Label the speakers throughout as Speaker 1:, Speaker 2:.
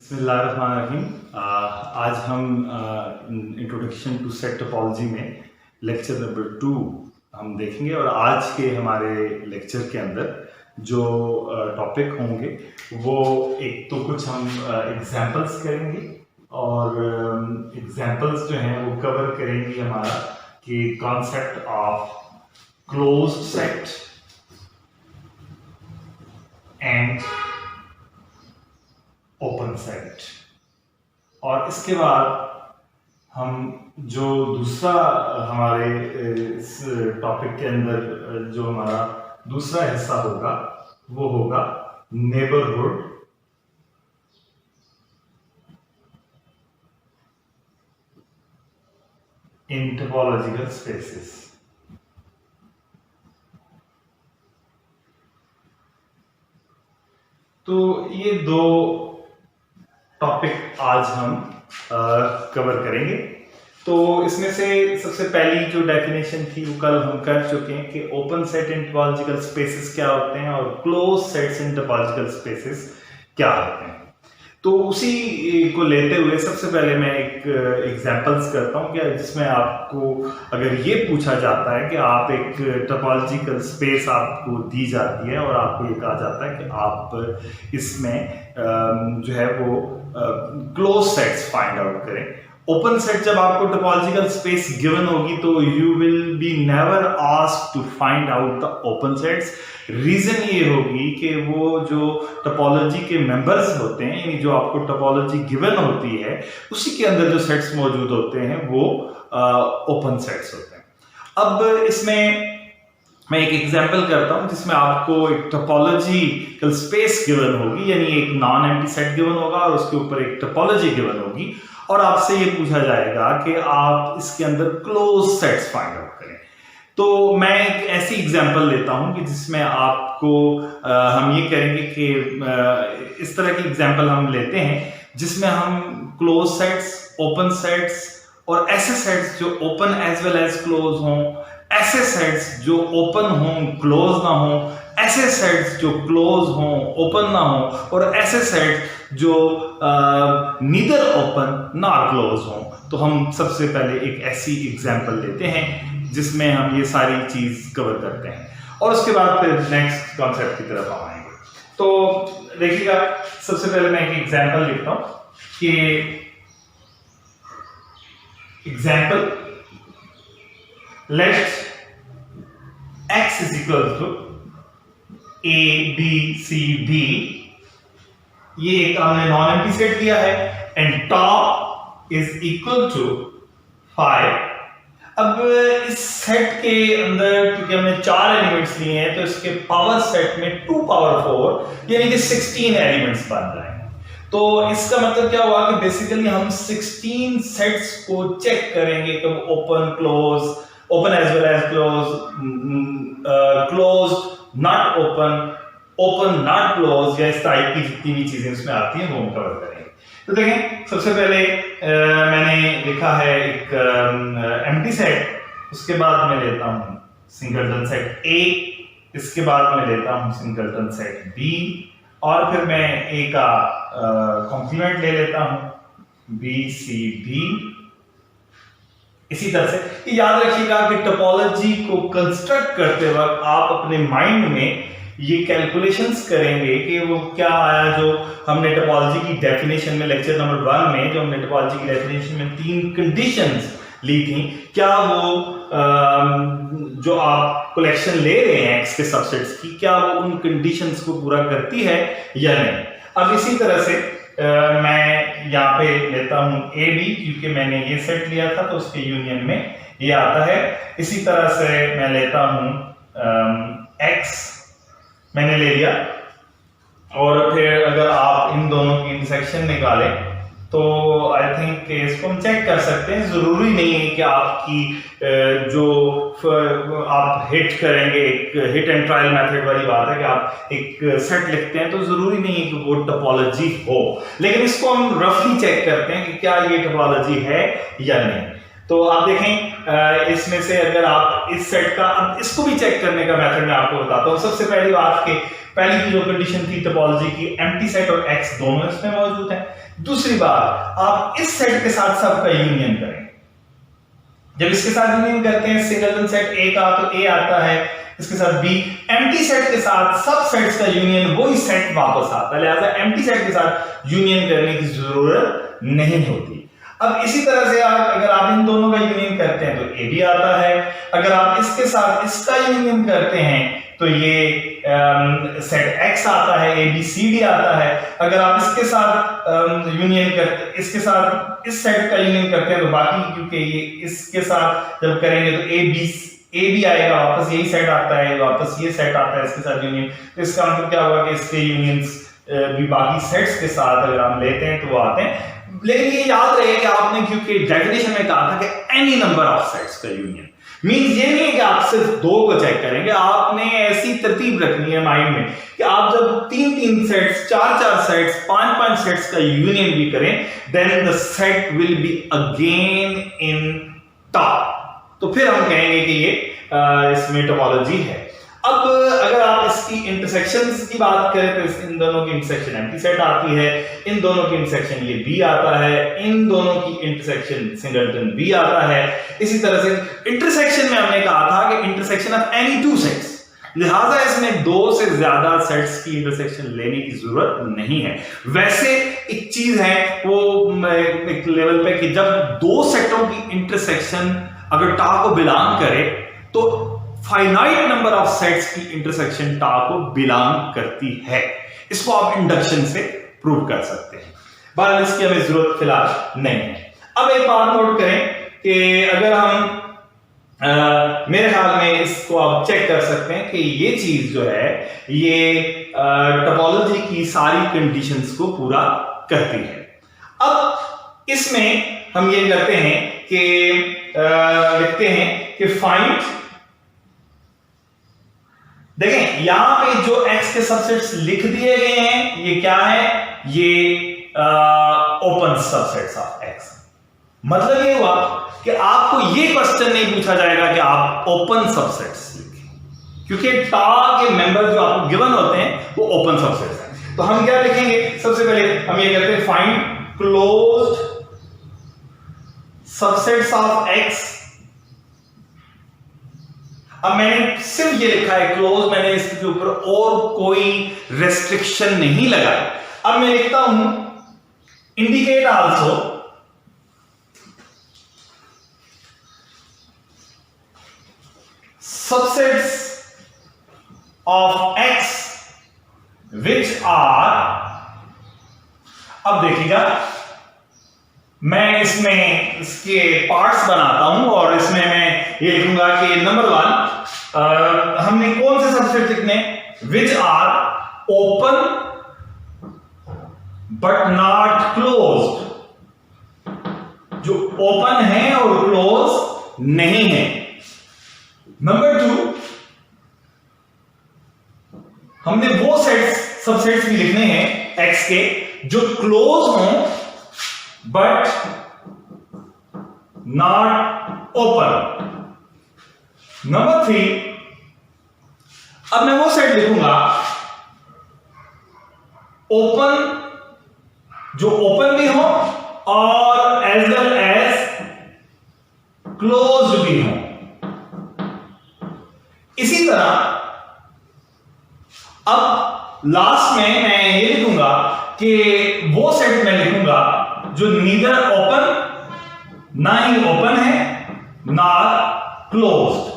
Speaker 1: बिस्मिल्लाहिर्रहमानिर्रहीम। आज हम इंट्रोडक्शन टू सेट टोपोलॉजी में लेक्चर नंबर 2 हम देखेंगे और आज के हमारे लेक्चर के अंदर जो टॉपिक होंगे वो एक तो कुछ हम एग्जांपल्स करेंगे और एग्जांपल्स जो हैं वो कवर करेंगे हमारा कि concept of closed set and open set. और इसके बाद हम जो दूसरा हमारे इस टॉपिक के अंदर जो हमारा दूसरा हिस्सा होगा वो होगा नेबरहुड इन टोपोलॉजिकल स्पेसेस। तो ये दो टॉपिक आज हम कवर करेंगे। तो इसमें से सबसे पहली जो डेफिनेशन थी वो कल हम कर चुके हैं कि ओपन सेट इन टोपोलॉजिकल स्पेसेस क्या होते हैं और close sets in topological spaces क्या होते हैं। तो उसी को लेते हुए सबसे पहले मैं एक एग्जांपल्स करता हूँ कि जिसमें आपको अगर ये पूछा जाता है कि आप एक टोपोलॉजिकल स्पेस आपको दी जाती है और आपको ये कहा जाता है कि आप इसमें जो है वो क्लोज सेट्स फाइंड आउट करें। ओपन सेट जब आपको टोपोलॉजिकल स्पेस गिवन होगी तो you will be never asked to find out the open sets. Reason ये होगी कि वो जो टोपोलॉजी के मेंबर्स होते हैं यानी जो आपको टोपोलॉजी गिवन होती है उसी के अंदर जो सेट्स मौजूद होते हैं वो ओपन सेट्स होते हैं। अब इसमें मैं एक एग्जांपल करता हूं जिसमें आपको एक टोपोलॉजिकल स्पेस गिवन होगी यानी एक नॉन एम्प्टी सेट गिवन होगा और उसके ऊपर एक टोपोलॉजी गिवन होगी और आपसे ये पूछा जाएगा कि आप इसके अंदर क्लोज सेट्स फाइंड आउट करें। तो मैं एक ऐसी एग्जांपल लेता हूं कि जिसमें आपको हम ये करेंगे कि इस तरह की एग्जांपल हम लेते हैं जिसमें हम क्लोज सेट्स, ओपन सेट्स और ऐसे सेट्स जो open as well as close हों, ऐसे सेट्स जो ओपन हों क्लोज ना हों, ऐसे सेट्स जो क्लोज हों ओपन ना हों और ऐसे सेट्स जो नीदर ओपन नॉट क्लोज हों। तो हम सबसे पहले एक ऐसी एग्जांपल लेते हैं जिसमें हम ये सारी चीज कवर करते हैं और उसके बाद फिर नेक्स्ट कॉन्सेप्ट की तरफ हम आएंगे। तो देखिएगा सबसे पहले मैं एक एग्जांपल लिखता हूं कि example let x is equal to a b c d। ये एक हमने नॉन एम्प्टी सेट लिया है and top is equal to 5। अब इस सेट के अंदर क्योंकि हमने 4 एलिमेंट्स लिए हैं तो इसके पावर सेट में 2 पावर 4 यानी कि 16 एलिमेंट्स बन रहे हैं। तो इसका मतलब क्या हुआ कि बेसिकली हम 16 सेट्स को चेक करेंगे कि open close, open as well as close, close not open, open not close या इस टाइप की जितनी भी चीजें उसमें आती हैं वो हम कवर करेंगे। तो देखें सबसे पहले मैंने लिखा है एक एम्प्टी सेट, उसके बाद मैं लेता हूं सिंगलटन सेट A, इसके बाद मैं लेता हूं सिंगलटन सेट B और फिर मैं A का कॉम्प्लीमेंट ले लेता हूं B C D। इसी तरह से याद रखिएगा कि टोपोलॉजी को कंस्ट्रक्ट करते वक्त आप अपने माइंड में ये कैलकुलेशंस करेंगे कि वो क्या आया जो हमने टोपोलॉजी की डेफिनेशन में लेक्चर नंबर 1 में जो हमने टोपोलॉजी की डेफिनेशन में 3 कंडीशंस ली थी, क्या वो जो आप कलेक्शन ले रहे हैं एक्स के सबसेट्स की क्या वो उन कंडीशंस को पूरा करती है या नहीं। अब इसी तरह से मैं यहाँ पे लेता हूं ए बी क्योंकि मैंने ये सेट लिया था तो उसके यूनियन में ये आता है। इसी तरह से मैं लेता हूं एक्स मैंने ले लिया और फिर अगर आप इन दोनों की इंटरसेक्शन निकालें तो आई थिंक इसको हम चेक कर सकते हैं। जरूरी नहीं है कि आपकी जो आप हिट करेंगे, एक हिट एंड ट्रायल मेथड वाली बात है कि आप एक सेट लिखते हैं तो जरूरी नहीं है कि वो टोपोलॉजी हो, लेकिन इसको हम रफली चेक करते हैं कि क्या ये टोपोलॉजी है या नहीं। तो आप देखें इसमें से अगर आप इस सेट का, अब इसको भी चेक करने का मेथड मैं आपको बताता हूँ। सबसे पहली बात कि पहली की जो कंडीशन थी टोपोलॉजी की, एम्प्टी सेट और एक्स दोनों इसमें मौजूद है। दूसरी बात, आप इस सेट के साथ सबका यूनियन करें। जब इसके साथ यूनियन करते हैं सिंगलटन सेट ए का, तो ए आता है, इसके साथ बी। एम्प्टी सेट के साथ सब सेट्स का यूनियन वही सेट वापस आता है, लिहाजा एम्प्टी सेट के साथ यूनियन करने की जरूरत नहीं होती। अब इसी तरह से अगर आप इन दोनों का यूनियन करते हैं तो ए भी आता है। अगर आप इसके साथ इसका यूनियन करते हैं तो ये सेट एक्स आता है, ए बी सी डी आता है। अगर आप इसके साथ यूनियन करते, इसके साथ इस सेट का यूनियन करते हैं तो बाकी, क्योंकि ये इसके साथ जब करेंगे तो ए बी आएगा, वापस यही सेट आता है, वापस ये सेट आता है इसके साथ यूनियन। तो इसका मतलब क्या होगा कि इसके यूनियंस भी बाकी सेट्स के साथ अगर हम लेते हैं तो वो आते हैं। लेकिन ये याद रहे कि आपने, क्योंकि डेफिनेशन में कहा था कि एनी नंबर ऑफ सेट्स का यूनियन मींस ये नहीं है कि आप सिर्फ दो को चेक करेंगे, आपने ऐसी तरतीब रखनी है माइंड में कि आप जब 3-3 सेट्स, 4-4 सेट्स, 5-5 सेट्स का यूनियन भी करें, then the set will be again in top. तो फिर हम कहेंगे कि ये इसमें टोपोलॉजी है। अब अगर आप इसकी इंटरसेक्शंस की बात करें तो इन दोनों की इंटरसेक्शन एम्प्टी सेट आती है, इन दोनों की इंटरसेक्शन ये बी आता है, इन दोनों की इंटरसेक्शन सिंगलटन बी आता है। इसी तरह से इंटरसेक्शन में हमने कहा था कि intersection of any two sets, लिहाजा इसमें दो से ज्यादा सेट्स की इंटरसेक्शन लेने की जरूरत नहीं है। वैसे एक चीज है वो एक लेवल पे कि जब दो सेटों की इंटरसेक्शन अगर टा को बिलोंग करे तो फाइनाइट नंबर ऑफ सेट्स की इंटरसेक्शन टा को बिलोंग करती है। इसको आप इंडक्शन से प्रूव कर सकते हैं, बहरहाल इसकी हमें जरूरत फिलहाल नहीं है। अब एक बात नोट करें कि अगर हम मेरे ख्याल में इसको आप चेक कर सकते हैं कि ये चीज जो है ये टोपोलॉजी की सारी कंडीशंस को पूरा करती है। अब इसमें हम ये करते हैं कि लिखते हैं कि फाइंड, देखें यहां पे जो x के सबसेट्स लिख दिए गए हैं ये क्या है, ये ओपन सबसेट्स ऑफ x। मतलब ये हुआ कि आपको ये क्वेश्चन नहीं पूछा जाएगा कि आप ओपन सबसेट्स लिखें, क्योंकि टा के मेंबर जो आपको गिवन होते हैं वो ओपन सबसेट्स हैं। तो हम क्या लिखेंगे, सबसे पहले हम ये कहते हैं find closed subsets of x। अब मैंने सिर्फ ये लिखा है क्लोज, मैंने इसके ऊपर और कोई रेस्ट्रिक्शन नहीं लगाया। अब मैं लिखता हूं indicate also subsets of x which are. अब देखिएगा मैं इसमें इसके पार्ट्स बनाता हूं और इसमें मैं ये लिखूंगा कि नंबर 1 हमने कौन से सबसेट लिखने, which are open but not closed, जो ओपन है और क्लोज नहीं है। नंबर 2 हमने वो सबसेट्स भी लिखने हैं x के जो क्लोज हों बट नॉट ओपन। नंबर 3 अब मैं वो सेट लिखूंगा ओपन, जो ओपन भी हो और एज वेल एज क्लोज भी हो। इसी तरह अब लास्ट में मैं ये लिखूंगा कि वो सेट मैं लिखूंगा जो नीदर ओपन, ना ही ओपन है ना क्लोज्ड।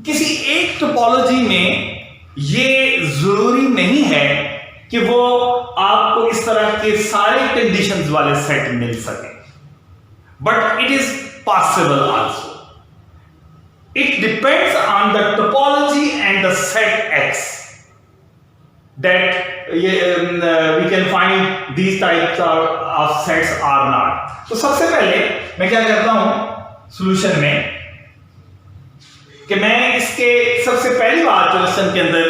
Speaker 1: किसी एक टोपोलॉजी में ये जरूरी नहीं है कि वो आपको इस तरह के सारे कंडीशंस वाले सेट मिल सके, but it is possible also. It depends on the topology and the set X that we can find these types of sets or not. तो सबसे पहले मैं क्या करता हूं सॉल्यूशन में कि मैं इसके सबसे पहली बात जो क्वेश्चन के अंदर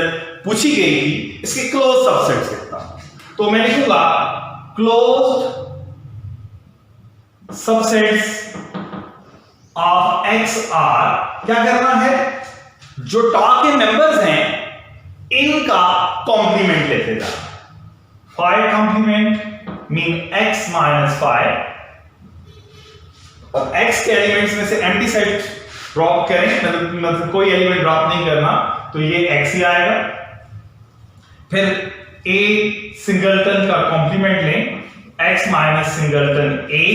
Speaker 1: पूछी गई थी इसके क्लोज सबसेट्स लिखता हूं। तो मैं लिखूंगा closed subsets of x are, क्या करना है, जो टॉ के मेंबर्स हैं इनका कॉम्प्लीमेंट लेते जाना। 5 कॉम्प्लीमेंट मीन x माइनस 5, और x के एलिमेंट्स में से एम्प्टी सेट ड्रॉप करें, मतलब कोई एलिमेंट ड्रॉप नहीं करना, तो ये x ही आएगा। फिर a सिंगलटन का कॉम्प्लीमेंट लें, x माइनस सिंगलटन a,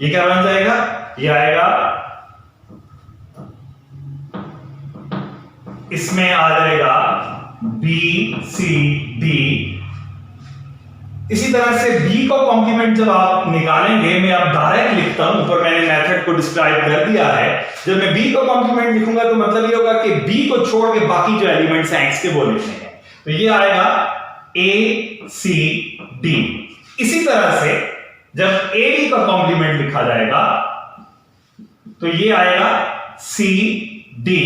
Speaker 1: ये क्या बन जाएगा, ये आएगा, इसमें आ जाएगा b c d। इसी तरह से b का कॉम्प्लीमेंट जब आप निकालेंगे, मैं अब डायरेक्ट लिखता हूं, ऊपर मैंने मेथड को डिस्क्राइब कर दिया है। जब मैं b का कॉम्प्लीमेंट लिखूंगा तो मतलब ये होगा कि b को छोड़ के बाकी जो एलिमेंट्स हैं x के वो लिखने हैं, तो ये आएगा a c d। इसी तरह से जब ab का कॉम्प्लीमेंट लिखा जाएगा तो ये आएगा c d,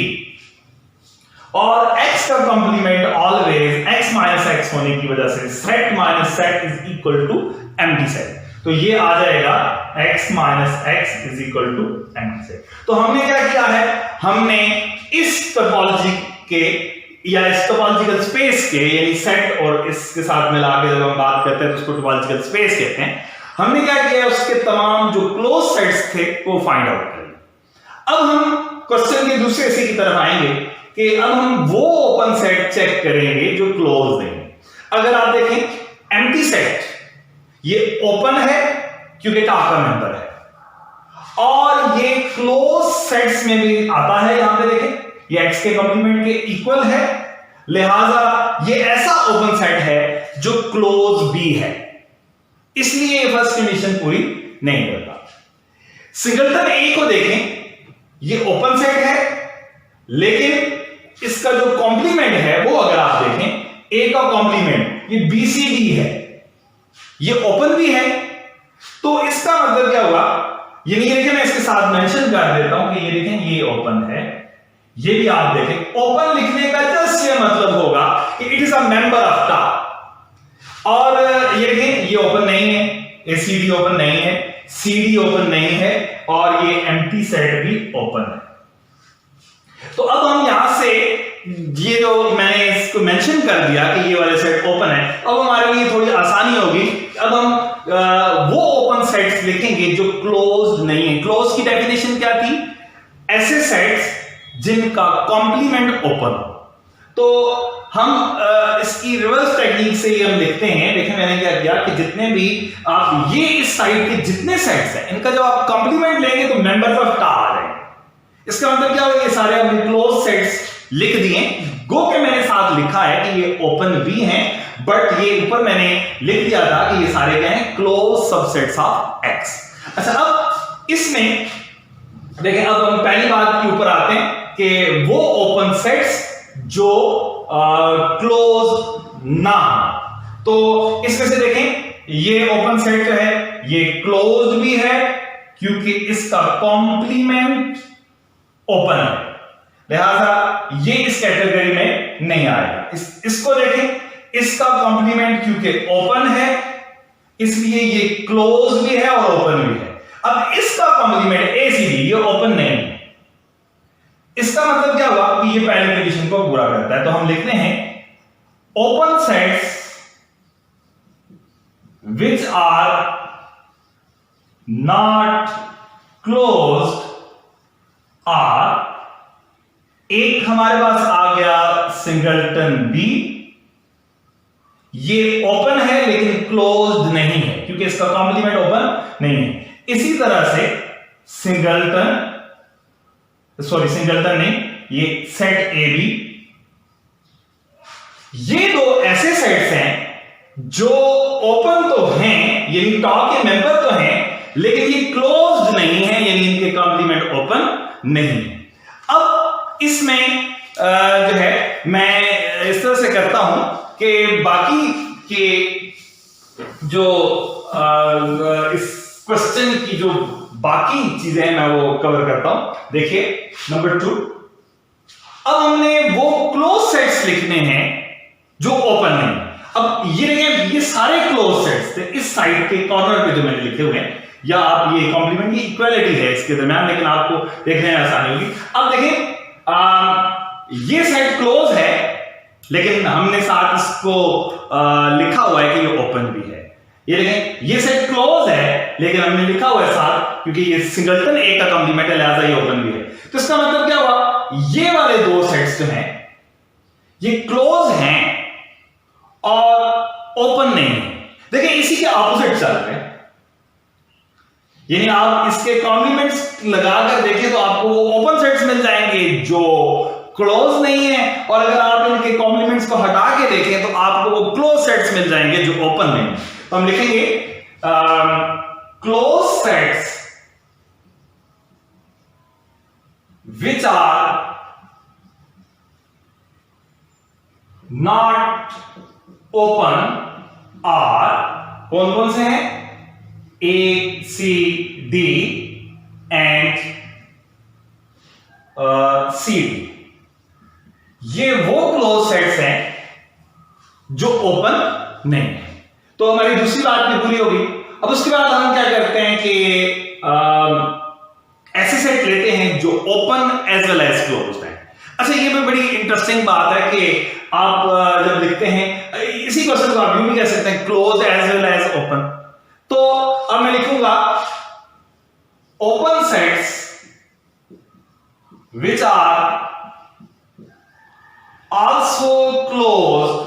Speaker 1: और x का complement always x minus x होने की वजह से set minus set is equal to empty set, तो ये आ जाएगा x minus x is equal to empty set. तो हमने क्या किया है, हमने इस टोपोलॉजी के या इस टोपोलॉजिकल स्पेस के, यानी सेट और इसके साथ मिला के जब हम बात करते हैं तो उसको टोपोलॉजिकल स्पेस कहते हैं, हमने क्या किया, उसके तमाम जो क्लोज सेट्स थे वो फाइंड आउट कर लिए। अब हम क्वेश्चन के दूसरे हिस्से की तरफ आएंगे कि अब हम वो ओपन सेट चेक करेंगे जो क्लोज है। अगर आप देखें एम्प्टी सेट, ये ओपन है क्योंकि टॉ का मेंबर है, और ये क्लोज सेट्स में भी आता है। यहां पे देखें ये x के कॉम्प्लीमेंट के इक्वल है, लिहाजा ये ऐसा ओपन सेट है जो क्लोज भी है, इसलिए ये फर्स्ट कंडीशन पूरी नहीं करता। सिंगलटन a को देखें, ये ओपन सेट है, लेकिन इसका जो कॉम्प्लीमेंट है वो अगर आप देखें a का कॉम्प्लीमेंट ये BCD है, ये ओपन भी है, तो इसका मतलब क्या हुआ, ये नहीं देखें, मैं इसके साथ मेंशन कर देता हूं कि ये देखें ये ओपन है, ये भी आप देखें। ओपन लिखने का जस्ट ये मतलब होगा कि it is a member of tau, और ये देखें ये ओपन नहीं है, ACD ओपन नहीं है, CD ओपन नहीं है, और ये एम्प्टी सेट भी ओपन है। तो अब हम यहां से ये जो मैंने इसको मेंशन कर दिया कि ये वाले सेट ओपन है, अब हमारे लिए थोड़ी आसानी होगी। अब हम वो ओपन सेट्स लिखेंगे जो क्लोज नहीं है। क्लोज की डेफिनेशन क्या थी, ऐसे सेट्स जिनका कॉम्प्लीमेंट ओपन हो। तो हम इसकी रिवर्स टेक्निक से हम लिखते हैं। देखिए मैंने क्या किया कि जितने भी आप ये इस साइड के जितने सेट्स हैं, इनका जब आप कॉम्प्लीमेंट लेंगे तो मेंबर्स ऑफ टॉ आ जाएंगे। इसका मतलब क्या होगा, ये सारे हमने क्लोज सेट्स लिख दिए, गो के मैंने साथ लिखा है कि ये ओपन भी हैं, बट ये ऊपर मैंने लिख दिया था कि ये सारे क्या हैं, क्लोज सबसेट्स ऑफ x। अच्छा, अब इसमें देखें, अब हम पहली बात के ऊपर आते हैं कि वो ओपन सेट्स जो क्लोज ना, तो इसमें से देखें ये ओपन सेट जो है ये क्लोज भी है क्योंकि इसका कॉम्प्लीमेंट ओपन है, लिहाजा ये इस कैटेगरी में नहीं आएगा। इसको देखें, इसका कॉम्प्लीमेंट क्योंकि ओपन है इसलिए ये क्लोज भी है और ओपन भी है। अब इसका कॉम्प्लीमेंट ACD ये ओपन नहीं है, इसका मतलब क्या हुआ कि ये पहले कंडीशन को पूरा करता है। तो हम लिखते हैं open sets which are not closed are, एक हमारे पास आ गया सिंगलटन B, ये ओपन है लेकिन क्लोज्ड नहीं है क्योंकि इसका कॉम्प्लीमेंट ओपन नहीं है। इसी तरह से सिंगलटन नहीं, ये सेट AB, ये दो ऐसे सेट्स हैं जो ओपन तो हैं, यानी टॉ के मेंबर तो हैं, लेकिन ये क्लोज्ड नहीं है, यानी इनके कॉम्प्लीमेंट ओपन नहीं है। अब इसमें जो है मैं इस तरह से करता हूं कि बाकी के जो इस क्वेश्चन की जो बाकी चीजें हैं मैं वो कवर करता हूं। देखिए नंबर 2, अब हमने वो क्लोज सेट्स लिखने हैं जो ओपन नहीं। अब ये सारे क्लोज सेट्स थे, इस साइड के कॉर्नर पे जो मैंने लिखे हुए हैं या आप ये कॉम्प्लीमेंट की इक्वालिटी है इसके दरमियान, लेकिन आपको देखने में आसानी होगी। अब देखें ये सेट क्लोज है, लेकिन हमने साथ इसको लिखा हुआ है कि ये ओपन भी है। ये देखें ये सेट क्लोज है, लेकिन हमने लिखा हुआ है साथ क्योंकि ये सिंगलटन ए का कॉम्प्लीमेंट है, लिहाजा ये ओपन भी है। तो इसका मतलब क्या हुआ, ये वाले दो सेट्स जो हैं ये क्लोज हैं और ओपन नहीं है। देखिए इसी के ऑपोजिट चल रहे हैं, यानी आप इसके कॉम्प्लीमेंट्स लगाकर देखें तो आपको वो ओपन सेट्स मिल जाएंगे जो क्लोज नहीं है, और अगर आप इनके कॉम्प्लीमेंट्स को हटा के देखें तो आपको वो क्लोज सेट्स मिल जाएंगे जो ओपन नहीं है। तो हम लिखेंगे close sets which are not open are कौन कौन से हैं, A C D and C D. ये वो क्लोज सेट्स हैं जो ओपन नहीं है। तो हमारी दूसरी बात भी पूरी होगी। अब उसके बाद हम क्या करते हैं कि ऐसे सेट लेते हैं जो open as well as close है। अच्छा ये भी बड़ी इंटरेस्टिंग बात है कि आप जब लिखते हैं इसी क्वेश्चन को आप यूं भी कह सकते हैं close as well as open. तो अब मैं लिखूंगा open sets which are also closed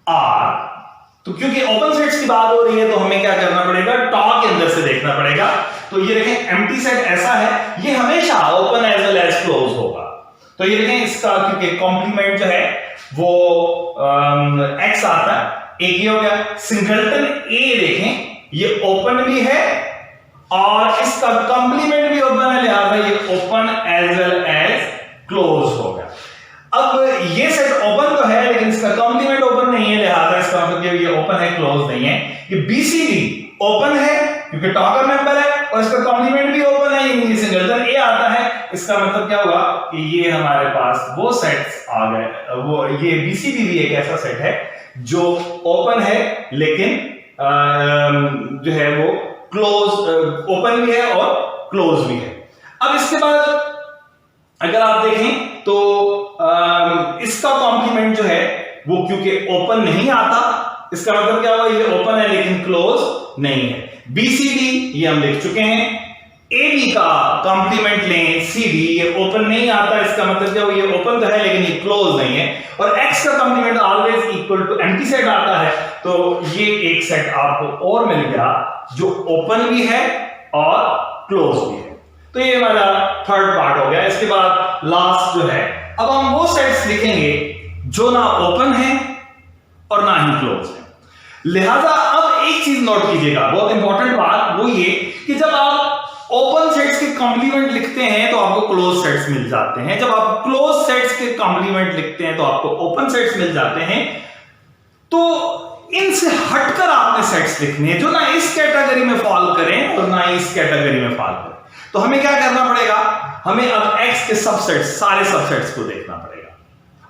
Speaker 1: are. तो क्योंकि ओपन सेट्स की बात हो रही है तो हमें क्या करना पड़ेगा, टॉ के अंदर से देखना पड़ेगा। तो ये देखें एम्प्टी सेट ऐसा है, ये हमेशा open as well as close होगा। तो ये देखें इसका क्योंकि कॉम्प्लीमेंट जो है वो एक्स आता है, एक ये हो गया। सिंगलटन ए देखें ये ओपन भी है और इसका कॉम्प्लीमेंट भी ओपन है, लिहाजा ये open as well as close हो गया। अब ये सेट ओपन तो है लेकिन इसका कॉम्प्लीमेंट ओपन नहीं है, लिहाजा इसका मतलब ये ओपन है क्लोज नहीं है। ये बीसीडी ओपन है क्योंकि टॉकर मेंबर है और इसका कॉम्प्लीमेंट भी ओपन है, यानी सिंगलटन ए आता है। इसका मतलब क्या हुआ कि ये हमारे पास वो सेट्स आ गए। वो ये बीसीडी भी एक ऐसा सेट है जो ओपन है लेकिन जो है वो क्लोज, ओपन भी है और क्लोज भी है। अब इसके बाद अगर आप देखें तो इसका कॉम्प्लीमेंट जो है वो क्योंकि ओपन नहीं आता, इसका मतलब क्या हुआ, ये ओपन है लेकिन क्लोज नहीं है। बीसीडी ये हम लिख चुके हैं। ए बी का कॉम्प्लीमेंट लें सीडी, ये ओपन नहीं आता, इसका मतलब क्या हुआ, ये ओपन तो है लेकिन ये क्लोज नहीं है। और एक्स का complement always equal to empty set आता है, तो ये एक सेट आपको और मिल गया जो ओपन भी है और क्लोज भी है। तो ये हमारा थर्ड पार्ट हो गया। इसके बाद लास्ट जो है, अब हम वो सेट्स लिखेंगे जो ना ओपन है और ना ही क्लोज है। लिहाजा अब एक चीज नोट कीजिएगा, बहुत इंपॉर्टेंट बात, वो ये कि जब आप ओपन सेट्स के कॉम्प्लीमेंट लिखते हैं तो आपको क्लोज सेट्स मिल जाते हैं, जब आप क्लोज सेट्स के कॉम्प्लीमेंट लिखते हैं तो आपको ओपन सेट्स मिल जाते हैं। तो इनसे हटकर आपने सेट्स लिखने हैं जो ना इस कैटेगरी में फॉल करें और ना इस कैटेगरी में फॉल करें। तो हमें क्या करना पड़ेगा, हमें अब x के सबसेट्स, सारे सबसेट्स को देखना पड़ेगा।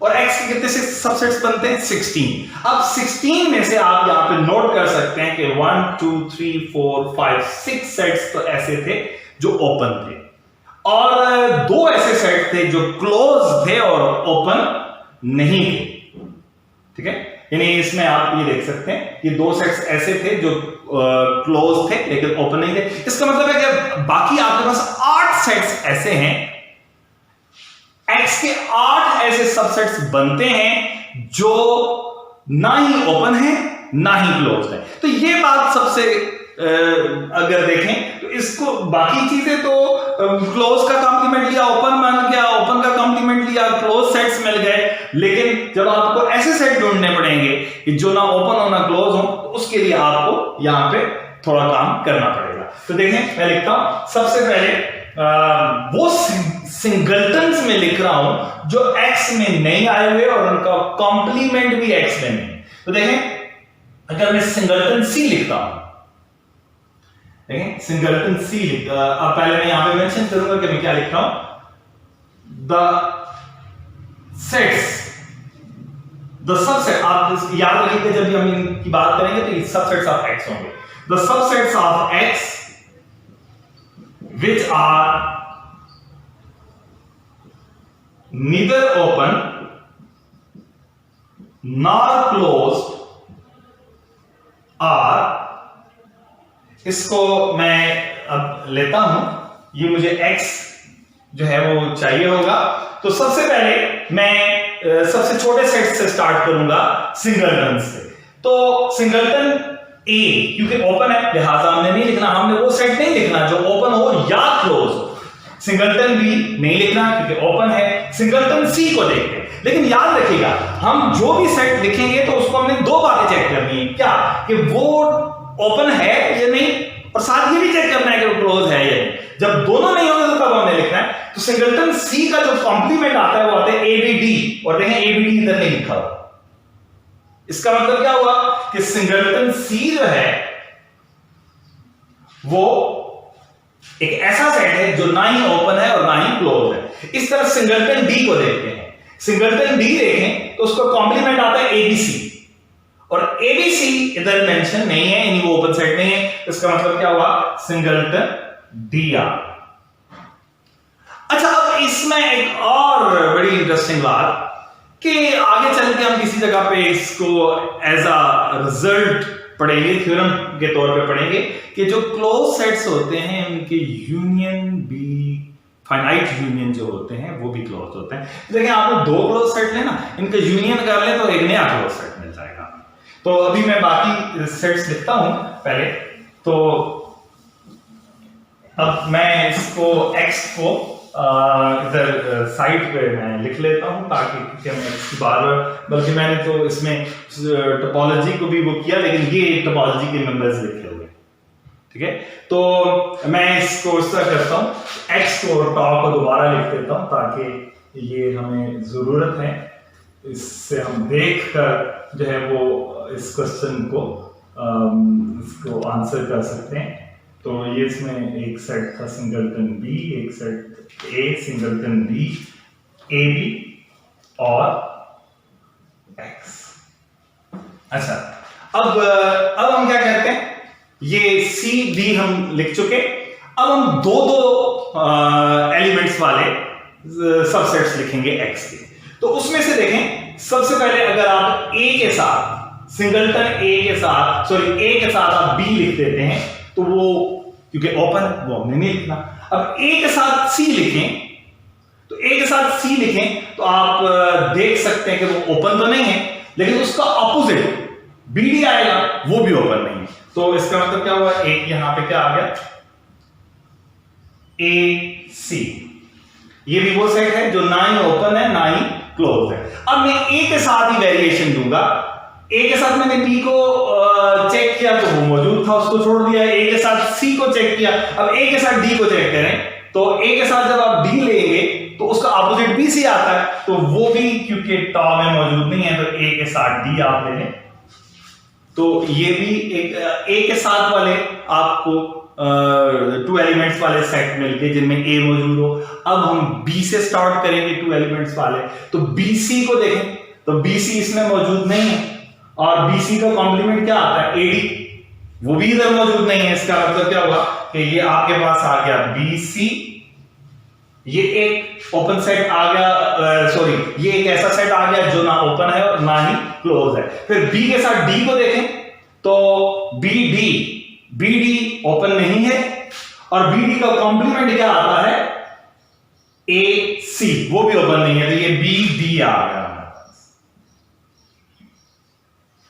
Speaker 1: और x के कितने से सबसेट्स बनते हैं, 16। अब 16 में से आप यहां पे नोट कर सकते हैं कि 1 2 3 4 5 6 सेट्स तो ऐसे थे जो ओपन थे और दो ऐसे सेट थे जो क्लोज थे और ओपन नहीं थे। ठीक है, यानी इसमें आप ये देख सकते हैं कि दो सेट्स ऐसे थे जो क्लोज थे लेकिन ओपन नहीं थे। इसका मतलब है कि बाकी आपके पास 8 सेट्स ऐसे हैं, x के 8 ऐसे सबसेट्स बनते हैं जो ना ही ओपन है ना ही क्लोज है। तो ये बात सबसे अगर देखें तो इसको बाकी चीजें तो क्लोज का कॉम्प्लीमेंट लिया ओपन बन गया, ओपन का कॉम्प्लीमेंट लिया क्लोज सेट्स मिल गए। लेकिन जब आपको ऐसे सेट ढूंढने पड़ेंगे कि जो ना ओपन हो ना क्लोज हो, तो उसके लिए आपको यहां पे थोड़ा काम करना पड़ेगा। तो देखें मैं लिखता हूं, सबसे पहले वो सिंगलटन्स में लिख रहा हूं जो x में नहीं आए हुए और उनका कॉम्प्लीमेंट भी x में नहीं। तो देखें अगर मैं सिंगलटन c लिखता हूं, देखें सिंगलटन c अब पहले मैं यहां पे मेंशन करूंगा कि मैं क्या लिख रहा हूं, द सेट्स, द सबसेट, आप याद रखिएगा जब हम इनकी बात करेंगे तो ये सबसेट्स ऑफ x होंगे। The subsets of x which are neither open nor closed are, इसको मैं अब लेता हूं, ये मुझे x जो है वो चाहिए होगा। तो सबसे पहले मैं सबसे छोटे सेट से स्टार्ट करूंगा, सिंगलटन से। तो सिंगलटन ए क्योंकि ओपन है लिहाजा हमने नहीं लिखना, हमने वो सेट नहीं लिखना जो ओपन हो या क्लोज हो। सिंगलटन बी नहीं लिखना क्योंकि ओपन है। सिंगलटन सी को देखते हैं, लेकिन याद रखिएगा हम जो भी सेट लिखेंगे तो उसको हमने दो बातें चेक करनी है, क्या कि वो ओपन है या नहीं, और साथ ये भी चेक करना है कि वो क्लोज है या नहीं। जब दोनों नहीं होंगे तो तब हमने लिखना है। तो सिंगलटन सी का जो कॉम्प्लीमेंट आता है वो आता है एबीडी, और देखें एबीडी इधर नहीं लिखा हुआ। इसका मतलब क्या हुआ कि सिंगलटन सी जो है वो एक ऐसा सेट है जो ना ही ओपन है और ना ही क्लोज है। इस तरह सिंगलटन डी को देखते हैं। सिंगलटन डी देखें तो उसका कॉम्प्लीमेंट आता है एबीसी, और एबीसी इधर मेंशन नहीं है, यानी वो ओपन सेट नहीं है। इसका मतलब क्या हुआ, सिंगलटन डी आ। अच्छा, अब इसमें एक और बड़ी इंटरेस्टिंग बात कि आगे चल के हम किसी जगह पे इसको एज अ रिजल्ट पढ़ेंगे, थ्योरम के तौर पे पढ़ेंगे कि जो क्लोज सेट्स होते हैं उनके यूनियन भी, फाइनाइट यूनियन जो होते हैं वो भी क्लोज होते हैं। देखिए आपने दो क्लोज सेट लेना, इनका यूनियन कर ले तो एक नया क्लोज सेट मिल जाएगा। तो अभी मैं बाकी सेट्स लिखता हूं पहले। तो अब मैं इसको x को इधर साइड पे मैं लिख लेता हूं ताकि मैं बार बल्कि मैंने तो इसमें टोपोलॉजी को भी वो किया, लेकिन ये टोपोलॉजी के मेंबर्स लिखे हुए, ठीक है। तो मैं इसको इस तरह करता हूं, x को और टॉप को दोबारा लिख देता हूं ताकि ये हमें जरूरत है, इससे हम देख कर जो है वो इस क्वेश्चन को इसको आंसर कर सकते हैं। तो ये इसमें एक सेट था सिंगलटन बी, एक set A, singleton B, A B और एक्स। अच्छा, अब हम क्या करते हैं, ये सी डी हम लिख चुके, अब हम दो एलिमेंट्स वाले सबसेट्स लिखेंगे एक्स के। तो उसमें से देखें, सबसे पहले अगर आप ए के साथ, सिंगलटन ए के साथ, सॉरी ए के साथ आप बी लिख देते हैं तो वो क्योंकि ओपन वो हमने नहीं लिखना। अब ए के साथ सी लिखें, तो ए के साथ सी लिखें तो आप देख सकते हैं कि वो ओपन तो नहीं है, लेकिन उसका ऑपोजिट बी डी आएगा, वो भी ओपन नहीं है। तो इसका मतलब क्या हुआ, एक यहां पे क्या आ गया, ए सी। ये भी वो सेट है जो ना ही ओपन है ना ही क्लोज है। अब मैं ए के साथ ही वेरिएशन दूंगा। ए के साथ मैंने बी को चेक किया तो वो मौजूद था, उसको छोड़ दिया। ए के साथ सी को चेक किया, अब ए के साथ डी को चेक करें तो ए के साथ जब आप डी लेंगे तो उसका ऑपोजिट बी सी आता है, तो वो भी क्योंकि टॉप में मौजूद नहीं है तो ए के साथ डी आप ले लें। तो ये भी एक ए के साथ वाले आपको टू एलिमेंट्स वाले सेट मिल गए जिनमें ए मौजूद हो। अब हम बी से स्टार्ट करेंगे टू एलिमेंट्स वाले, तो बी सी को देखें तो बी सी इसमें मौजूद नहीं है, और BC का कॉम्प्लीमेंट क्या आता है, AD, वो भी इधर मौजूद नहीं है। इसका मतलब क्या हुआ कि ये आपके पास आ गया BC, ये एक ओपन सेट आ गया, सॉरी ये एक ऐसा सेट आ गया जो ना ओपन है और ना ही क्लोज है। फिर B के साथ D को देखें तो BD ओपन नहीं है, और BD का कॉम्प्लीमेंट क्या आता है, AC, वो भी ओपन नहीं है, तो ये BD आ गया,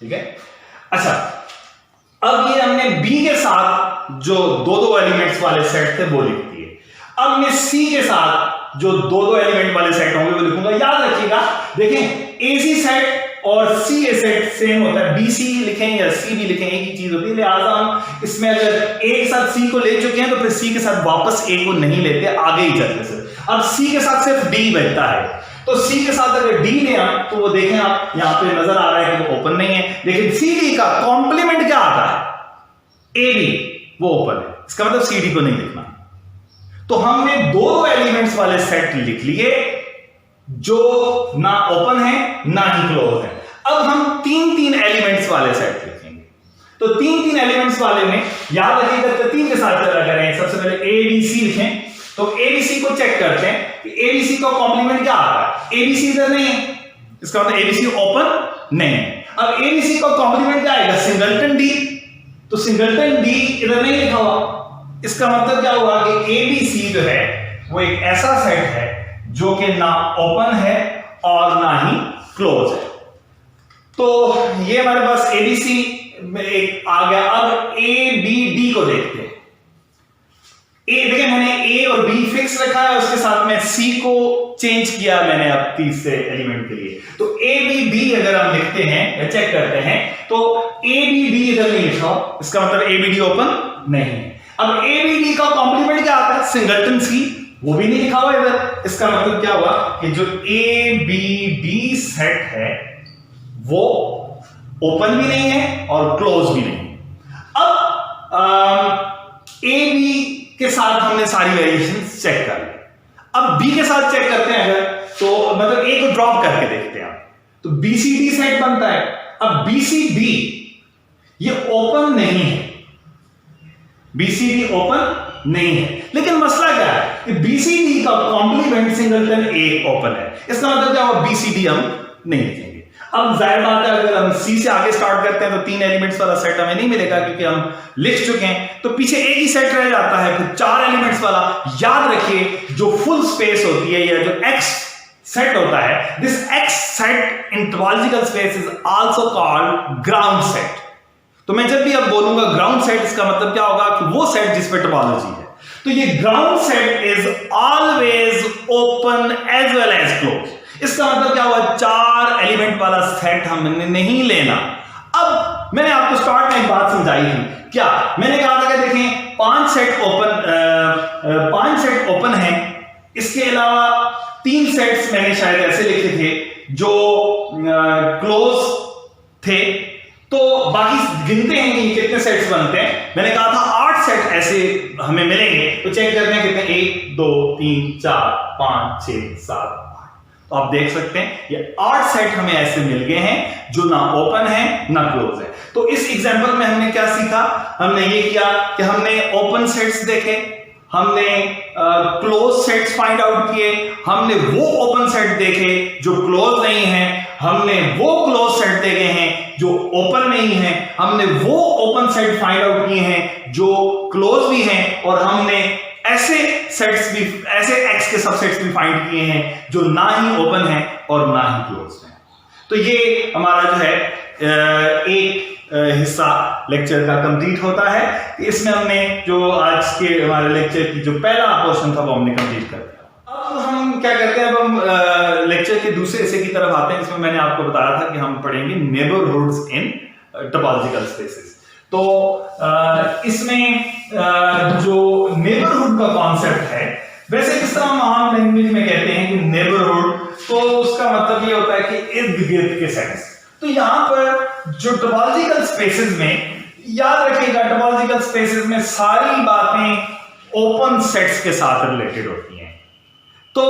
Speaker 1: ठीक है। अच्छा, अब ये हमने बी के साथ जो दो एलिमेंट्स वाले सेट थे वो लिख दिए। अब मैं सी के साथ जो दो एलिमेंट वाले सेट होंगे वो लिखूंगा। याद रखिएगा, देखें एसी सेट और सी ए सेट सेम होता है, बी सी लिखें या सी भी लिखें एक ही चीज होती है। लिहाजा हम इसमें अगर ए के साथ सी को ले चुके हैं तो फिर सी के साथ वापस ए को नहीं लेते, आगे ही चलते से। अब सी के साथ सिर्फ डी बचता है, तो सी के साथ अगर डी ले आए तो वो देखें आप यहां पे नजर आ रहा है कि वो ओपन नहीं है, लेकिन सी डी का कॉम्प्लीमेंट क्या आता है, ए बी, वो ओपन है। इसका मतलब सी डी को नहीं लिखना। तो हमने दो एलिमेंट्स वाले सेट लिख लिए जो ना ओपन है ना ही क्लोज है। अब हम तीन एलिमेंट्स वाले सेट लिखेंगे। तो तीन एलिमेंट्स वाले में याद रखिएगा, तो तीन के साथ चला करें। सबसे पहले ए बी सी लिखें, तो एबीसी को चेक करते हैं कि एबीसी का कॉम्प्लीमेंट क्या आता है। एबीसी इधर नहीं है, इसका मतलब एबीसी ओपन नहीं है। अब एबीसी का कॉम्प्लीमेंट क्या आएगा, सिंगलटन डी, तो सिंगलटन डी इधर नहीं लिखा हुआ, इसका मतलब क्या हुआ कि एबीसी जो है वो एक ऐसा सेट है जो कि ना ओपन है और ना ही क्लोज है। तो ये हमारे पास एबीसी एक आ गया। अब ए बी डी को देखते हैं। देखिए मैंने ए और बी फिक्स रखा है, उसके साथ में सी को चेंज किया मैंने अब तीसरे एलिमेंट के लिए। तो ए बी डी अगर हम लिखते हैं या चेक करते हैं तो ए बी डी इधर नहीं लिखा, इसका मतलब ए बी डी ओपन नहीं है। अब ए बी डी का कॉम्प्लीमेंट क्या आता है, सिंगलटन सी, वो भी नहीं लिखा हुआ इधर। इसका मतलब क्या हुआ कि जो ए बी डी सेट है वो ओपन भी नहीं है और क्लोज भी नहीं। अब ए बी के साथ हमने सारी वेरिएशन चेक कर ली, अब बी के साथ चेक करते हैं अगर, तो मतलब ए को ड्रॉप करके देखते हैं, तो बीसीडी सेट बनता है। अब बीसीडी ये ओपन नहीं है, बीसीडी ओपन नहीं है, लेकिन मसला क्या है कि बीसीडी का कॉम्प्लीमेंट सिंगलटन ए ओपन है। इसका मतलब क्या हुआ, बीसीडी हम नहीं लिखेंगे। अब जाहिर बात है अगर हम सी से आगे स्टार्ट करते हैं तो तीन एलिमेंट्स वाला सेट हमें नहीं मिलेगा क्योंकि हम लिख चुके हैं, तो पीछे एक ही सेट रह जाता है, फिर चार एलिमेंट्स वाला। याद रखिए जो फुल स्पेस होती है या जो एक्स सेट होता है, this x set in topological space is also called ground set. तो मैं जब भी अब बोलूंगा ग्राउंड सेट, इसका मतलब क्या होगा कि वो सेट जिस पे टोपोलॉजी है। तो ये ground set is always open as well as close. इसका मतलब क्या हुआ, चार एलिमेंट वाला सेट हमने नहीं लेना। अब मैंने आपको स्टार्ट में एक बात समझाई थी, क्या मैंने कहा था कि देखें पांच सेट ओपन है, इसके अलावा तीन सेट्स मैंने शायद ऐसे लिखे थे जो क्लोज थे, तो बाकी गिनते हैं कि कितने सेट्स बनते हैं। मैंने कहा था 8 सेट ऐसे हमें मिलेंगे, तो चेक करते हैं कितने, 1 2 3 4 5 6 7 8। तो आप देख सकते हैं ये 8 सेट हमें ऐसे मिल गए हैं जो ना ओपन है ना क्लोज है। तो इस एग्जांपल में हमने क्या सीखा, हमने ये किया कि हमने ओपन सेट्स देखे, हमने क्लोज सेट्स फाइंड आउट किए, हमने वो ओपन सेट देखे जो क्लोज नहीं है, हमने वो क्लोज सेट देखे हैं जो ओपन नहीं है, हमने वो ओपन सेट फाइंड आउट किए हैं जो क्लोज भी हैं, और हमने ऐसे सेट्स भी, ऐसे एक्स के सबसेट्स भी फाइंड किए हैं जो ना ही ओपन है और ना ही क्लोज है। तो ये हमारा जो है एक हिस्सा लेक्चर का कंप्लीट होता है। इसमें हमने जो आज के हमारे लेक्चर की जो पहला पोर्शन था वो हमने कंप्लीट कर दिया। अब हम क्या करते हैं, अब हम लेक्चर के दूसरे हिस्से की तरफ आते हैं। इसमें मैंने आपको बताया था कि हम पढ़ेंगे नेबरहुड्स इन टोपोलॉजिकल स्पेसेस। तो इसमें जो नेबरहुड का कॉन्सेप्ट है, वैसे किस तरह हम आम लैंग्वेज में कहते हैं कि नेबरहुड, तो उसका मतलब ये होता है कि इर्द गिर्द के सेट्स। तो यहां पर जो टोपोलॉजिकल स्पेसेस में, याद रखिएगा टोपोलॉजिकल स्पेसेस में सारी बातें ओपन सेट्स के साथ रिलेटेड होती हैं। तो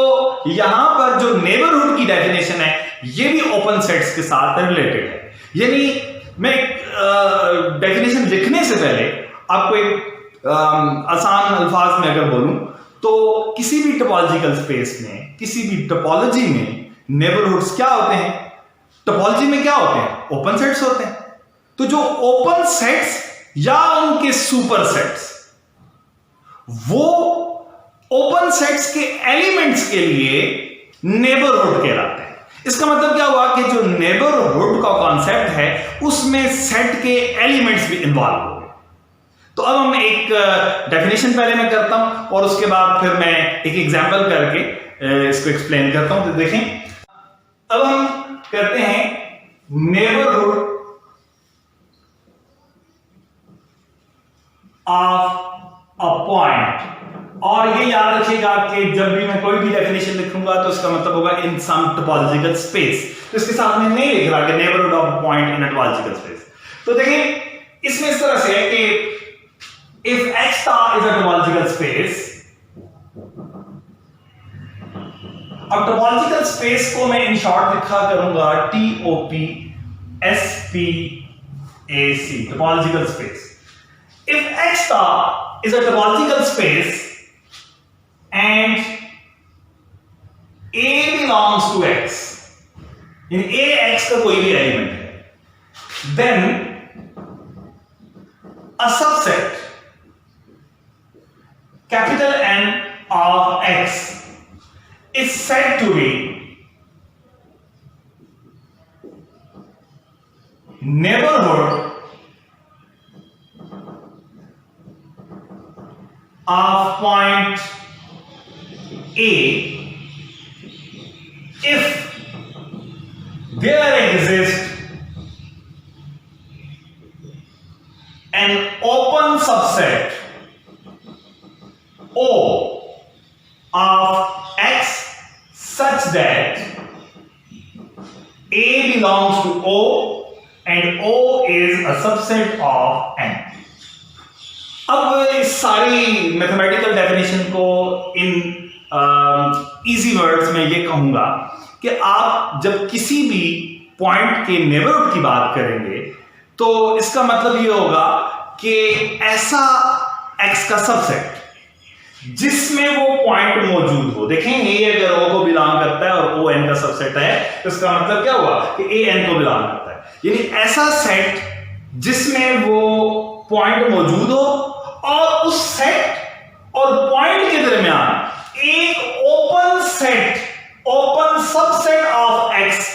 Speaker 1: यहां पर जो नेबरहुड की डेफिनेशन है ये भी ओपन सेट्स के साथ रिलेटेड है। यानी मैं डेफिनेशन लिखने से पहले आपको एक आसान अल्फाज में अगर बोलूं तो किसी भी टोपोलॉजिकल स्पेस में, किसी भी टोपोलॉजी में नेबरहुड्स क्या होते हैं, टोपोलॉजी में क्या होते हैं, ओपन सेट्स होते हैं। तो जो ओपन सेट्स या उनके सुपर सेट्स, वो ओपन सेट्स के एलिमेंट्स के लिए नेबरहुड कहलाते हैं। इसका मतलब क्या हुआ कि जो नेबरहुड का कॉन्सेप्ट है उसमें सेट के एलिमेंट्स भी इन्वॉल्व हो गए। तो अब हम एक डेफिनेशन पहले मैं करता हूं और उसके बाद फिर मैं एक एग्जांपल करके इसको एक्सप्लेन करता हूं। तो देखें, अब हम करते हैं नेबरहुड ऑफ अ पॉइंट, और ये याद रखिएगा कि जब भी मैं कोई भी डेफिनेशन लिखूंगा तो इसका मतलब होगा इन सम टोपोलॉजिकल स्पेस। तो इसके साथ में नहीं लिख रहा कि neighbourhood of a point in a topological space. तो देखिए इसमें इस तरह से है कि if X star is a topological space, अब टोपोलॉजिकल स्पेस को मैं इन शॉर्ट लिखा करूंगा TOP SP AC, topological space. If X star is a topological space and A belongs to X, in A X का कोई भी element है, then a subset capital N of X is said to be neighborhood of point A if there exists an open subset O of X such that A belongs to O and O is a subset of N. अब इस सारी mathematical definition को in easy words में ये कहूंगा कि आप जब किसी भी पॉइंट के नेबरहुड की बात करेंगे तो इसका मतलब ये होगा कि ऐसा x का सबसेट जिसमें वो पॉइंट मौजूद हो। देखें ये अगर O को बिलोंग करता है और O n का सबसेट है तो इसका मतलब क्या हुआ कि A n को बिलोंग करता है, यानी ऐसा सेट जिसमें वो पॉइंट मौजूद हो और उस सेट और पॉइंट के दरमियान एक open set, open subset of x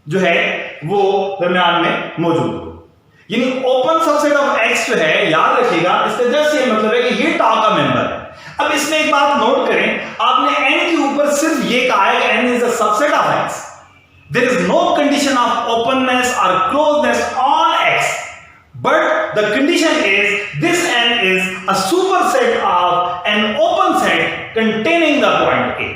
Speaker 1: जो है वो दरमियान में मौजूद हो। यानी ओपन सबसेट ऑफ x जो है, याद रखिएगा, इसका जस्ट ये मतलब है कि ये टॉ का मेंबर है। अब इसमें एक बात नोट करें, आपने n के ऊपर सिर्फ ये कहा है कि n is a subset of x, there is no condition of openness और closeness on x, but the condition is this n is a superset of an open set containing the point A.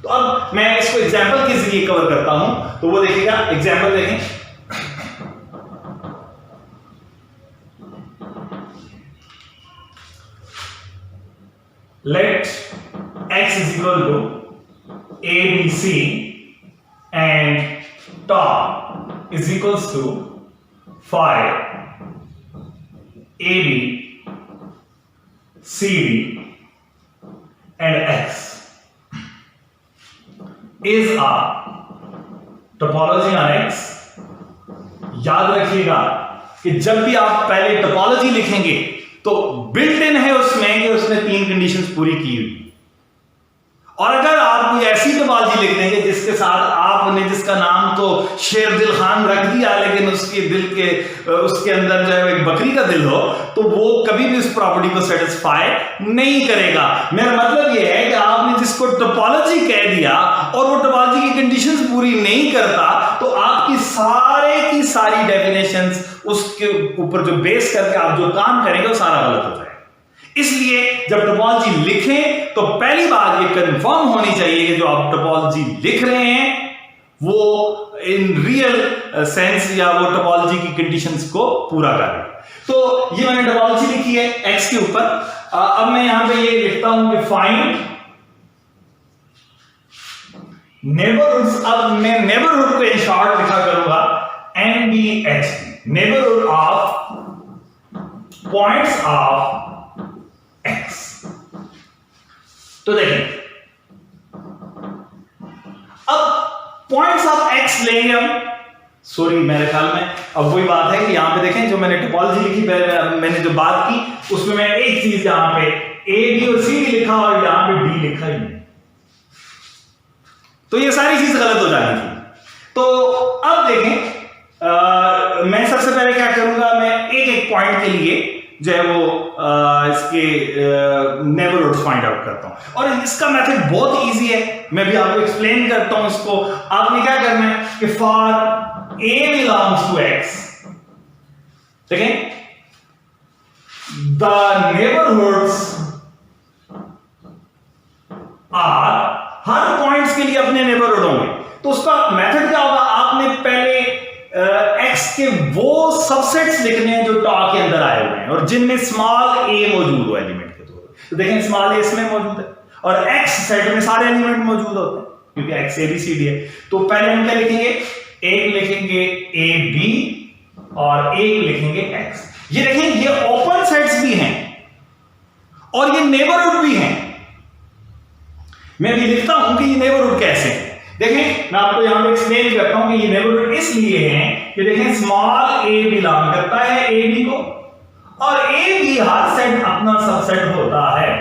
Speaker 1: तो अब मैं इसको example के जरिए cover करता हूं, तो वो देखिएगा, एग्जांपल देखें। Let x is equal to a b c and tau is equals to phi AB, CD and X is a topology on X। याद रखिएगा कि जब भी आप पहले टोपोलॉजी लिखेंगे तो बिल्ट इन है उसमें कि उसने 3 कंडीशंस पूरी की हुई, और अगर आप कोई ऐसी टोपोलॉजी लिख देंगे जिसके साथ आपने जिसका नाम तो शेर दिल खान रख दिया लेकिन उसके दिल के उसके अंदर जो है एक बकरी का दिल हो, तो वो कभी भी उस प्रॉपर्टी को सेटिस्फाई नहीं करेगा। मेरा मतलब ये है कि आपने जिसको टोपोलॉजी कह दिया और वो टोपोलॉजी की कंडीशंस पूरी नहीं करता तो आपकी की सारी डेफिनेशंस उसके ऊपर जो बेस करके आप जो काम करेंगे वो सारा गलत हो जाएगा। इसलिए जब टोपोलॉजी लिखें तो पहली बात ये कंफर्म होनी चाहिए कि जो आप टोपोलॉजी लिख रहे हैं वो इन रियल सेंस या वो टोपोलॉजी की कंडीशंस को पूरा करे। तो ये मैंने टोपोलॉजी लिखी है एक्स के ऊपर। अब मैं यहां पे ये लिखता हूं कि फाइंड नेबरहुड्स। अब मैं नेबरहुड को इन शॉर्ट लिखा करूंगा NBH, neighbourhood of points of x। तो देखें अब पॉइंट्स ऑफ x लेंगे हम, सॉरी मेरे ख्याल में अब वही बात है कि यहां पे देखें जो मैंने टोपोलॉजी लिखी पहले मैंने जो बात की उसमें मैं एक चीज यहां पे a b और c लिखा और यहां पे d लिखा ही नहीं, तो ये सारी चीज गलत हो जानी थी। तो अब देखें मैं सबसे पहले क्या करूंगा, मैं एक एक पॉइंट के लिए जो है वो इसके नेबरहुड्स फाइंड आउट करता हूं, और इसका मेथड बहुत इजी है, मैं भी आपको एक्सप्लेन करता हूं इसको। आपने क्या करना है कि for a belongs to x, देखें द नेबरहुड्स आर, हर पॉइंट्स के लिए अपने नेबरहुड होंगे, तो उसका मेथड क्या होगा, आपने पहले x के वो सबसेट्स लिखने हैं जो टॉ के अंदर आए हुए हैं और जिनमें स्मॉल a मौजूद हो एलिमेंट के तौर पर। तो देखें स्मॉल a इसमें मौजूद है और x सेट में सारे एलिमेंट मौजूद होते हैं क्योंकि x a b c d है। तो पहले हम क्या लिखेंगे, एक लिखेंगे a b और एक लिखेंगे x। ये देखें, ये ओपन सेट्स भी हैं और ये नेबरहुड भी हैं। मैं भी लिखता हूं कि ये नेबरहुड कैसे हैं। देखें, मैं आपको यहां पे एक्सप्लेन करता हूं कि ये नेबरहुड इसलिए हैं कि देखें, स्मॉल a बिलोंग करता है a b को, और a b हर सेट अपना सबसेट होता है।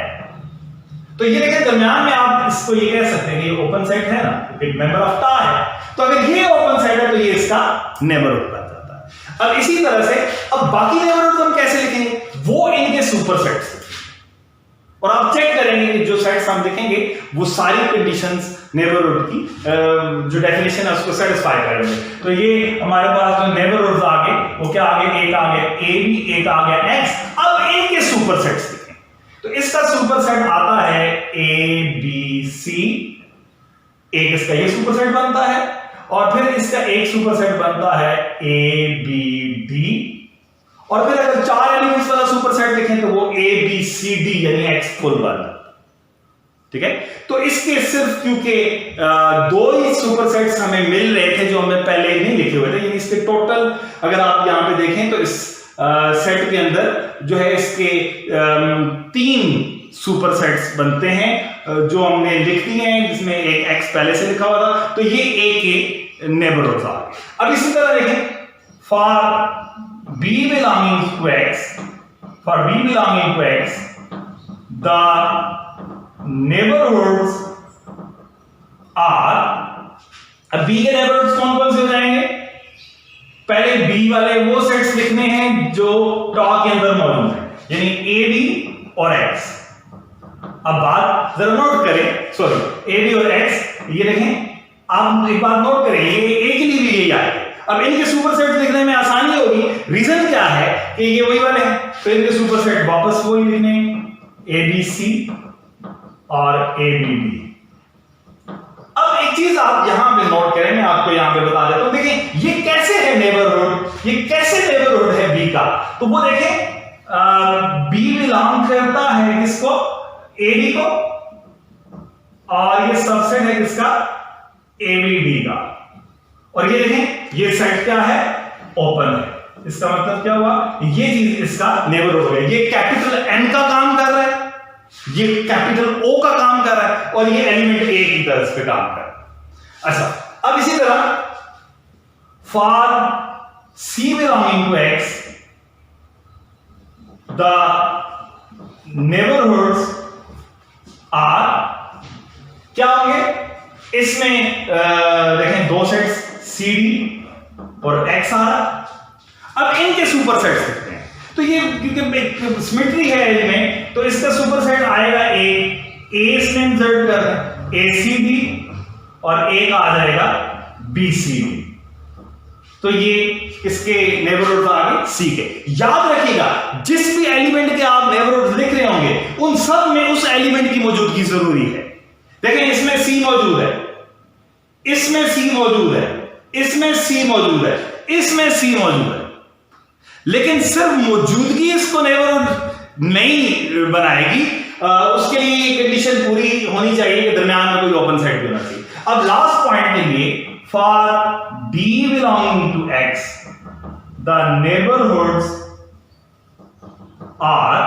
Speaker 1: तो ये देखें, दरमियान में आप इसको ये कह सकते हैं कि ये ओपन सेट है ना, क्योंकि मेंबर ऑफ टा है। तो अगर ये ओपन सेट है तो ये इसका नेबरहुड बन जाता है। अब इसी तरह से अब बाकी नेबरहुड हम कैसे लिखेंगे, वो इनके सुपरसेट्स, और आप चेक करेंगे कि जो सेट्स हम देखेंगे वो सारी कंडीशंस नेबरहुड की जो डेफिनेशन है उसको सेटिस्फाई करेंगे। तो ये हमारे पास जो नेबरहुड्स आ गए वो क्या आ गए, एक आ गया a b, एक आ गया x। अब इनके सुपरसेट्स देखें, तो इसका सुपरसेट आता है a b c, एक इसका ये सुपरसेट बनता है, और फिर इसका एक सुपरसेट बनता है a b d, और फिर अगर 4 एलिमेंट्स वाला सुपरसेट देखें तो वो a b c d यानी x फुल बन। ठीक है, तो इसके सिर्फ क्योंकि दो ही सुपरसेट्स हमें मिल रहे थे जो हमें पहले नहीं लिखे हुए थे, यानी इसके टोटल अगर आप यहां पे देखें तो इस सेट के अंदर जो है इसके 3 सुपरसेट्स बनते हैं जो हमने लिख दिए हैं, जिसमें एक x पहले से लिखा हुआ था। तो ये a के नेबरहुड्स आ गए। अब इसी तरह देखें, for b belonging to x, the neighborhoods are, अब b के नेबरहुड्स कौन कौन से हो जाएंगे, पहले b वाले वो सेट्स लिखने हैं जो टॉ के अंदर मौजूद है, यानी a b और x। अब बात जरा नोट करें, सॉरी a b और x, ये देखें, आप एक बात नोट करें, ये a के लिए भी यही आएगा। अब इनके सुपरसेट लिखने में आसानी होगी, रीजन क्या है कि ये वही वाले हैं, तो इनके सुपरसेट वापस वही लिखने हैं, a b c और a b d। अब एक चीज आप यहां पे नोट करें, मैं आपको यहां पे बता देता हूं। देखिए ये कैसे है नेबरहुड, ये कैसे नेबरहुड है b का, तो वो देखें, b बिलोंग करता है किसको, a b को, और ये सबसेट है किसका, a b d का। और ये देखें, ये सेट क्या है, ओपन है। इसका मतलब क्या हुआ, ये चीज इसका नेबरहुड है। ये कैपिटल N का काम कर रहा है, ये कैपिटल O का काम कर रहा है, और ये एलिमेंट A की तरह पे काम कर रहा है। अच्छा, अब इसी तरह for C belonging to x, the neighborhoods are, क्या होंगे इसमें, देखें दो सेट्स सी डी और एक्स आ रहा। अब इनके सुपरसेट्स लिखते हैं, तो ये क्योंकि सिमेट्री है इनमें, तो इसका सुपरसेट आएगा ए इसमें इंसर्ट कर दें, ए सी डी, और एक आ जाएगा बी सी डी। तो ये इसके नेबरहुड आ गए सी के। याद रखिएगा, जिस भी एलिमेंट के आप नेबरहुड लिख रहे होंगे उन सब में उस एलिमेंट की मौजूदगी जरूरी है। देखें, इसमें सी मौजूद है, इसमें सी मौजूद है, इसमें सी मौजूद है, इसमें सी मौजूद है, लेकिन सिर्फ मौजूदगी इसको नेबरहुड नहीं बनाएगी, उसके लिए कंडीशन पूरी होनी चाहिए कि दरमियान में कोई ओपन सेट भी होना चाहिए। अब लास्ट पॉइंट के लिए, for b belonging to x, the neighborhoods are,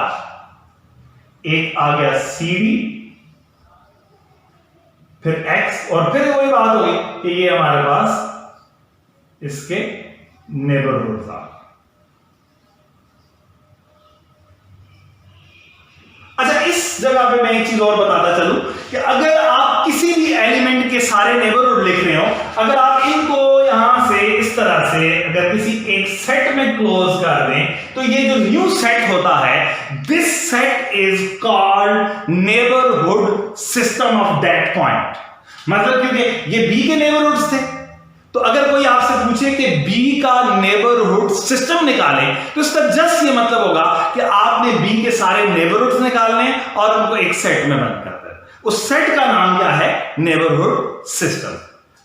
Speaker 1: एक आ गया cd, फिर x, और फिर वही बात होगी कि ये हमारे पास इसके नेबरहुड्स आ। अच्छा, इस जगह पे मैं एक चीज और बताता चलूं कि अगर आप किसी भी एलिमेंट के सारे नेबरहुड लिख रहे हो, अगर आप इनको यहां से इस तरह से अगर किसी एक सेट में क्लोज कर दें, तो ये जो न्यू सेट होता है, this set is called neighbourhood system of that point. मतलब क्योंकि ये बी के नेबरहुड्स थे, तो अगर कोई आपसे पूछे कि बी का नेबरहुड सिस्टम निकालें, तो इसका जस्ट ये मतलब होगा कि आपने बी के सारे नेबरहुड्स निकालने और उनको एक सेट में बंद कर दें। उस सेट का नाम क्या है, नेबरहुड सिस्टम।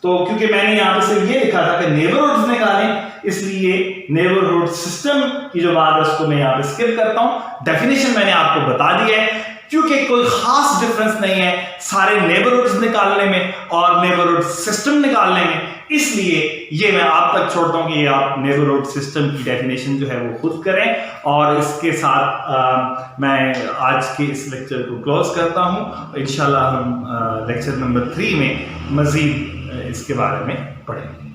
Speaker 1: तो क्योंकि मैंने यहां पे सिर्फ ये लिखा था कि नेबरहुड्स निकालें, इसलिए नेबरहुड सिस्टम की जो बात है उसको मैं यहां पे स्किप करता हूं। डेफिनेशन मैंने आपको बता दी है। क्योंकि कोई खास डिफरेंस नहीं है सारे नेबरहुड्स निकालने में और नेबरहुड सिस्टम निकालने में, इसलिए ये मैं आप तक छोड़ता हूं कि ये आप नेबरहुड सिस्टम की डेफिनेशन जो है वो खुद करें। और इसके साथ मैं आज के इस लेक्चर को क्लोज करता हूं। इंशाल्लाह हम लेक्चर नंबर 3 में मजीद इसके बारे में पढ़ेंगे।